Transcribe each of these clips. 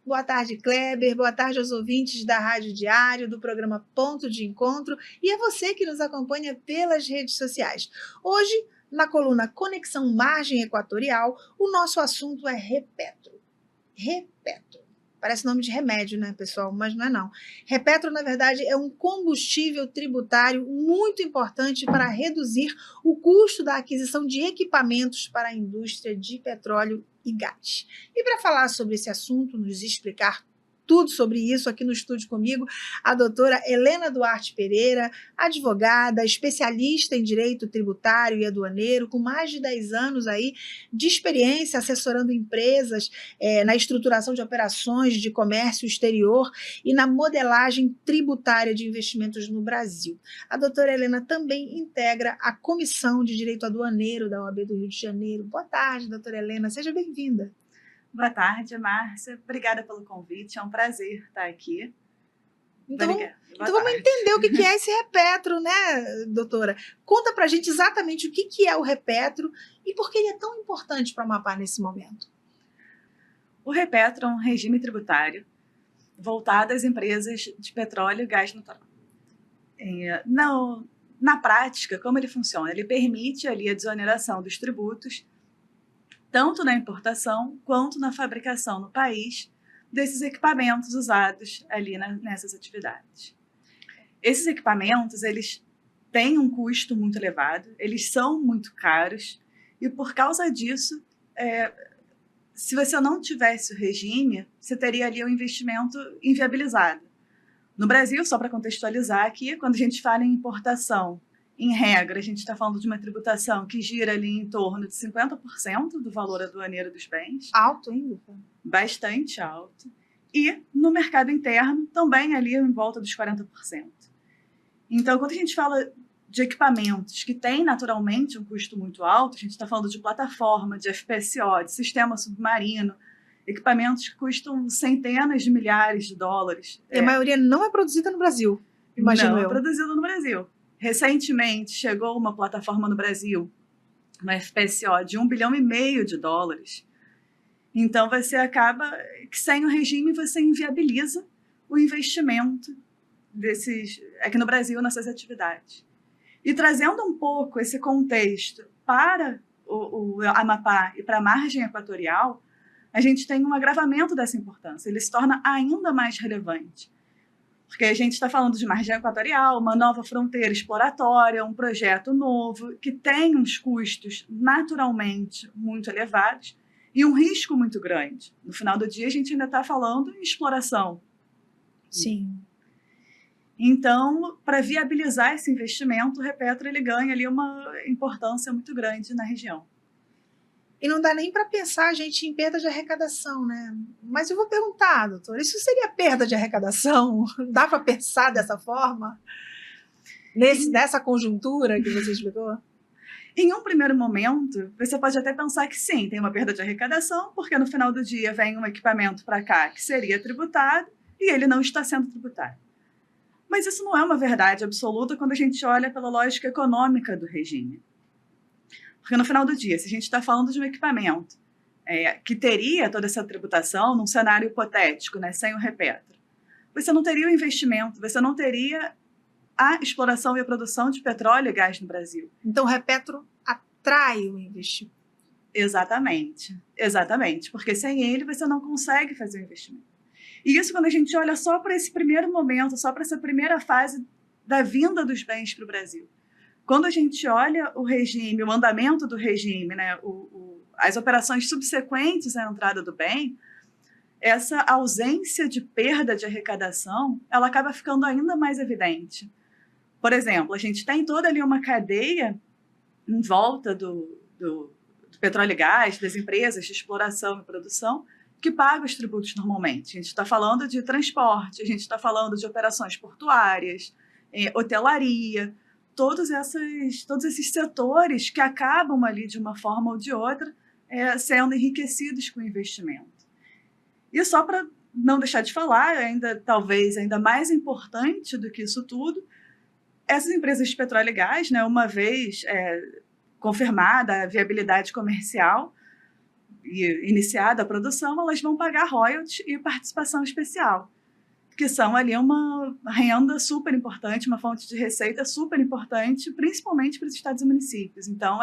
Boa tarde, Kleber. Boa tarde aos ouvintes da Rádio Diário, do programa Ponto de Encontro e a você que nos acompanha pelas redes sociais. Hoje, na coluna Conexão Margem Equatorial, o nosso assunto é Repetro. Repetro. Parece nome de remédio, né, pessoal? Mas não é não. Repetro, na verdade, é um combustível tributário muito importante para reduzir o custo da aquisição de equipamentos para a indústria de petróleo e gás. E para falar sobre esse assunto, nos explicar tudo sobre isso aqui no estúdio comigo, a doutora Helena Duarte Pereira, advogada, especialista em direito tributário e aduaneiro, com mais de 10 anos aí de experiência assessorando empresas na estruturação de operações de comércio exterior e na modelagem tributária de investimentos no Brasil. A doutora Helena também integra a Comissão de Direito Aduaneiro da OAB do Rio de Janeiro. Boa tarde, doutora Helena, seja bem-vinda. Boa tarde, Márcia. Obrigada pelo convite, é um prazer estar aqui. Então vamos entender o que é esse Repetro, né, doutora? Conta pra gente exatamente o que é o Repetro e por que ele é tão importante para a Amapá nesse momento. O Repetro é um regime tributário voltado às empresas de petróleo e gás natural. Na prática, como ele funciona? Ele permite ali a desoneração dos tributos tanto na importação quanto na fabricação no país desses equipamentos usados ali nessas atividades. Esses equipamentos, eles têm um custo muito elevado, eles são muito caros e por causa disso, se você não tivesse o regime, você teria ali um investimento inviabilizado. No Brasil, só para contextualizar aqui, quando a gente fala em importação, em regra, a gente está falando de uma tributação que gira ali em torno de 50% do valor aduaneiro dos bens. Alto ainda? Bastante alto. E no mercado interno, também ali em volta dos 40%. Então, quando a gente fala de equipamentos que têm naturalmente um custo muito alto, a gente está falando de plataforma, de FPSO, de sistema submarino, equipamentos que custam centenas de milhares de dólares. E a maioria não é produzida no Brasil, imagino eu. Não é produzida no Brasil. Recentemente chegou uma plataforma no Brasil, uma FPSO de 1,5 bilhão de dólares. Então você acaba que sem o regime você inviabiliza o investimento aqui no Brasil nessas atividades. E trazendo um pouco esse contexto para o Amapá e para a margem equatorial, a gente tem um agravamento dessa importância, ele se torna ainda mais relevante. Porque a gente está falando de margem equatorial, uma nova fronteira exploratória, um projeto novo, que tem uns custos naturalmente muito elevados e um risco muito grande. No final do dia, a gente ainda está falando em exploração. Sim. Então, para viabilizar esse investimento, o Repetro ele ganha ali uma importância muito grande na região. E não dá nem para pensar, gente, em perda de arrecadação, né? Mas eu vou perguntar, doutor, isso seria perda de arrecadação? Dá para pensar dessa forma? Nessa conjuntura que você explicou? Em um primeiro momento, você pode até pensar que sim, tem uma perda de arrecadação, porque no final do dia vem um equipamento para cá que seria tributado e ele não está sendo tributado. Mas isso não é uma verdade absoluta quando a gente olha pela lógica econômica do regime. Porque no final do dia, se a gente está falando de um equipamento que teria toda essa tributação num cenário hipotético, né, sem o Repetro, você não teria o investimento, você não teria a exploração e a produção de petróleo e gás no Brasil. Então o Repetro atrai o investimento. Exatamente, porque sem ele você não consegue fazer o investimento. E isso quando a gente olha só para esse primeiro momento, só para essa primeira fase da vinda dos bens para o Brasil. Quando a gente olha o regime, o andamento do regime, né, as operações subsequentes à entrada do bem, essa ausência de perda de arrecadação, ela acaba ficando ainda mais evidente. Por exemplo, a gente tem toda ali uma cadeia em volta do petróleo e gás, das empresas de exploração e produção, que pagam os tributos normalmente. A gente está falando de transporte, a gente está falando de operações portuárias, hotelaria, todos esses setores que acabam ali, de uma forma ou de outra, sendo enriquecidos com investimento. E só para não deixar de falar, talvez ainda mais importante do que isso tudo, essas empresas de petróleo e gás, né, uma vez confirmada a viabilidade comercial, iniciada a produção, elas vão pagar royalties e participação especial, que são ali uma renda super importante, uma fonte de receita super importante, principalmente para os estados e municípios. Então,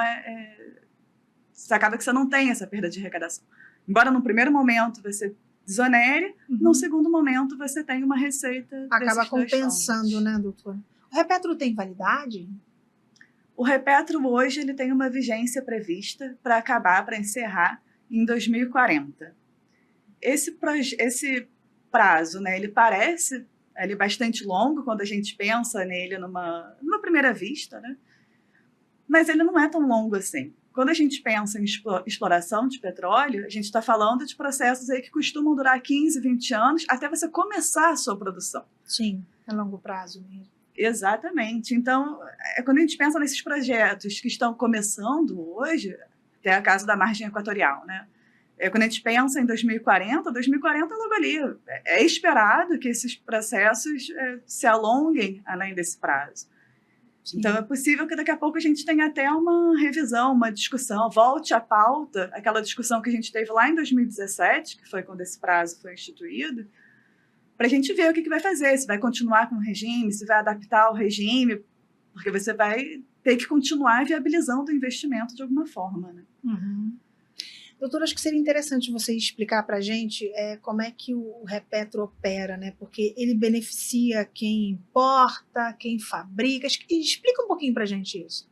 acaba que você não tem essa perda de arrecadação. Embora no primeiro momento você desonere, no segundo momento você tem uma receita. Acaba compensando, né, doutora? O Repetro tem validade? O Repetro hoje ele tem uma vigência prevista para encerrar em 2040. Esse prazo, né, ele parece bastante longo quando a gente pensa nele numa primeira vista, né? Mas ele não é tão longo assim. Quando a gente pensa em exploração de petróleo, a gente está falando de processos aí que costumam durar 15, 20 anos até você começar a sua produção. Sim, é longo prazo mesmo. Exatamente. Então, quando a gente pensa nesses projetos que estão começando hoje, até a caso da margem equatorial, né? Quando a gente pensa em 2040 é logo ali. É esperado que esses processos se alonguem além desse prazo. Sim. Então, é possível que daqui a pouco a gente tenha até uma revisão, uma discussão, volte à pauta, aquela discussão que a gente teve lá em 2017, que foi quando esse prazo foi instituído, para a gente ver o que vai fazer, se vai continuar com o regime, se vai adaptar o regime, porque você vai ter que continuar viabilizando o investimento de alguma forma, né? Doutora, acho que seria interessante você explicar para a gente como é que o Repetro opera, né? Porque ele beneficia quem importa, quem fabrica. Explica um pouquinho para a gente isso.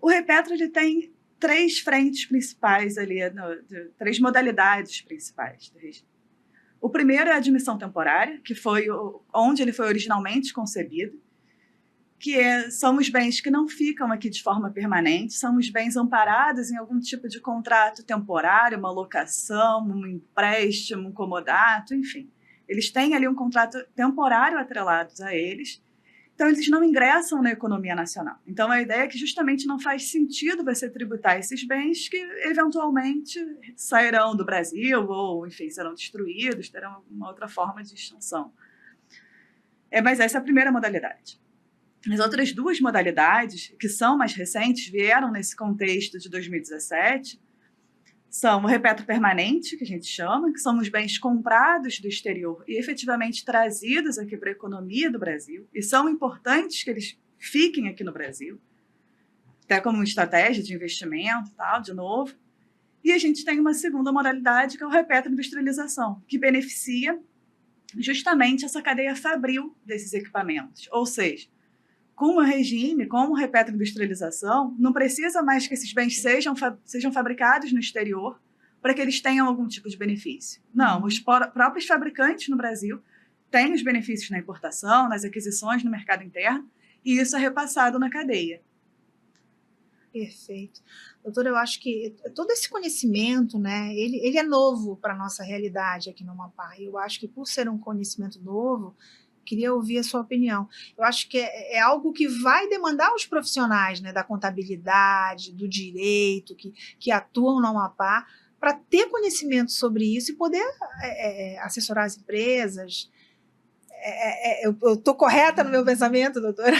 O Repetro ele tem 3 frentes principais ali, 3 modalidades principais do regime. O primeiro é a admissão temporária, que foi onde ele foi originalmente concebido, que são os bens que não ficam aqui de forma permanente, são os bens amparados em algum tipo de contrato temporário, uma locação, um empréstimo, um comodato, enfim. Eles têm ali um contrato temporário atrelado a eles, então eles não ingressam na economia nacional. Então a ideia é que justamente não faz sentido você tributar esses bens que eventualmente sairão do Brasil ou, enfim, serão destruídos, terão uma outra forma de extinção. Mas essa é a primeira modalidade. As outras 2 modalidades, que são mais recentes, vieram nesse contexto de 2017, são o Repetro permanente, que a gente chama, que são os bens comprados do exterior e efetivamente trazidos aqui para a economia do Brasil, e são importantes que eles fiquem aqui no Brasil, até como uma estratégia de investimento, tal, de novo. E a gente tem uma segunda modalidade, que é o Repetro industrialização, que beneficia justamente essa cadeia fabril desses equipamentos, ou seja, com o regime, com o Repetro industrialização, não precisa mais que esses bens sejam fabricados no exterior para que eles tenham algum tipo de benefício. Não, os próprios fabricantes no Brasil têm os benefícios na importação, nas aquisições no mercado interno, e isso é repassado na cadeia. Perfeito. Doutora, eu acho que todo esse conhecimento, né, ele é novo para a nossa realidade aqui no Amapá. Eu acho que por ser um conhecimento novo, queria ouvir a sua opinião. Eu acho que é algo que vai demandar os profissionais, né, da contabilidade, do direito, que atuam no Amapá, para ter conhecimento sobre isso e poder assessorar as empresas. Eu estou correta no meu pensamento, doutora?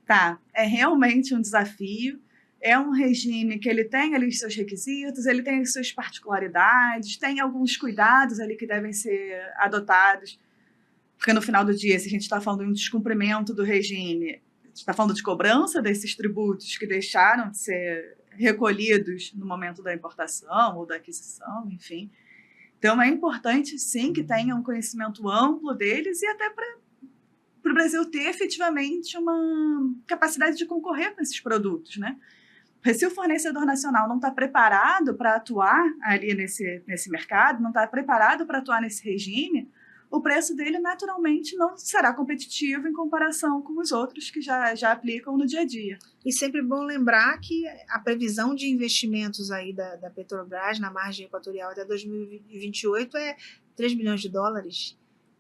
Tá, é realmente um desafio. É um regime que ele tem ali os seus requisitos, ele tem as suas particularidades, tem alguns cuidados ali que devem ser adotados. Porque no final do dia, se a gente está falando de um descumprimento do regime, a gente está falando de cobrança desses tributos que deixaram de ser recolhidos no momento da importação ou da aquisição, enfim. Então, é importante, sim, que tenha um conhecimento amplo deles e até para o Brasil ter efetivamente uma capacidade de concorrer com esses produtos, né? Porque se o fornecedor nacional não está preparado para atuar ali nesse mercado, não está preparado para atuar nesse regime, o preço dele naturalmente não será competitivo em comparação com os outros que já aplicam no dia a dia. E sempre bom lembrar que a previsão de investimentos aí da Petrobras na margem equatorial até 2028 é 3 bilhões de dólares.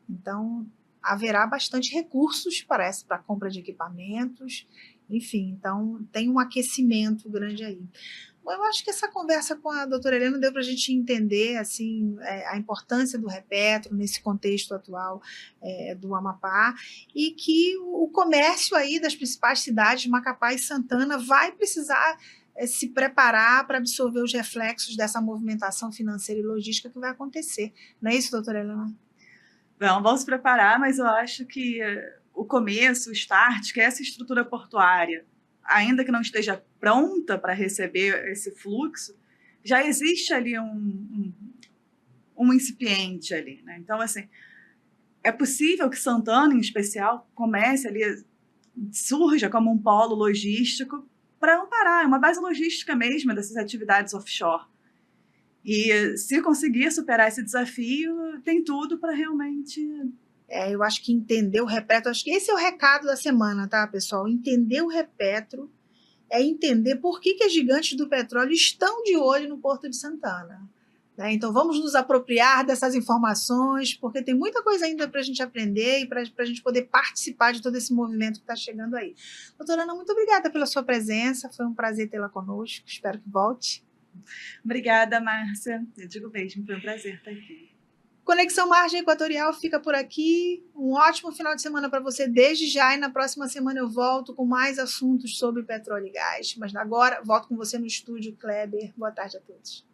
Então, haverá bastante recursos, parece, para a compra de equipamentos, enfim, então tem um aquecimento grande aí. Bom, eu acho que essa conversa com a doutora Helena deu para a gente entender assim, a importância do Repetro nesse contexto atual do Amapá e que o comércio aí das principais cidades, Macapá e Santana, vai precisar se preparar para absorver os reflexos dessa movimentação financeira e logística que vai acontecer. Não é isso, doutora Helena? Vamos se preparar, mas eu acho que o começo, o start, que é essa estrutura portuária, ainda que não esteja pronta para receber esse fluxo, já existe ali um incipiente ali, né? Então, assim, é possível que Santana, em especial, comece ali, surja como um polo logístico para amparar, é uma base logística mesmo dessas atividades offshore. E se conseguir superar esse desafio, tem tudo para realmente... Eu acho que entender o Repetro, acho que esse é o recado da semana, tá, pessoal? Entender o Repetro é entender por que as gigantes do petróleo estão de olho no Porto de Santana. Né? Então, vamos nos apropriar dessas informações, porque tem muita coisa ainda para a gente aprender e para a gente poder participar de todo esse movimento que está chegando aí. Doutora Ana, muito obrigada pela sua presença, foi um prazer tê-la conosco, espero que volte. Obrigada, Márcia, eu digo mesmo, foi um prazer estar aqui. Conexão Margem Equatorial fica por aqui. Um ótimo final de semana para você desde já, e na próxima semana eu volto com mais assuntos sobre petróleo e gás. Mas agora volto com você no estúdio, Kleber. Boa tarde a todos.